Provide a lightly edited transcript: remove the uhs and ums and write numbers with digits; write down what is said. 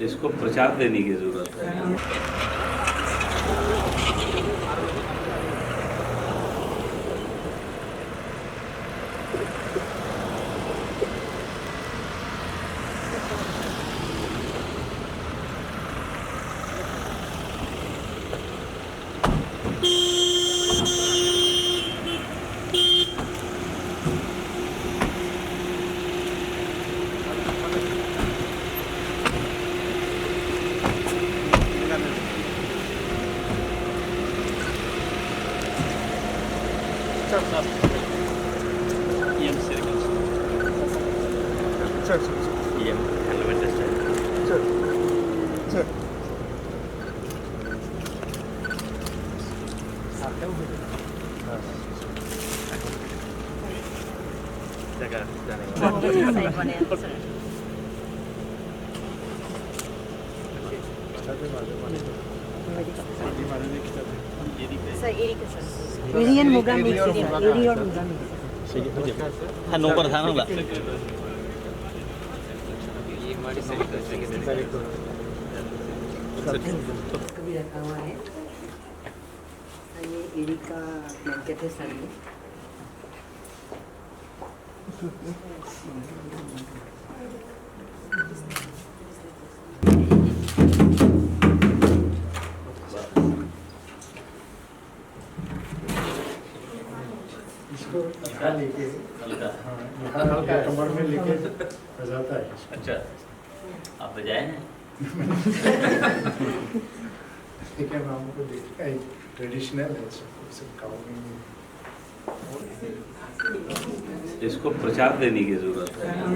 इसको प्रचार देने की जरूरत है। Irian muga mix Irian muga mix. Hanung पर था ना ला। कभी रखा हुआ है। ये एरी का ब्लैंकेट है सर में। इसको लेके हल्का कमर में लेके बजाता है। अच्छा, आप बजाए हैं? ठीक है, हम को देखा है, ट्रेडिशनल है, सब गाँव में। इसको प्रचार देने की जरूरत है।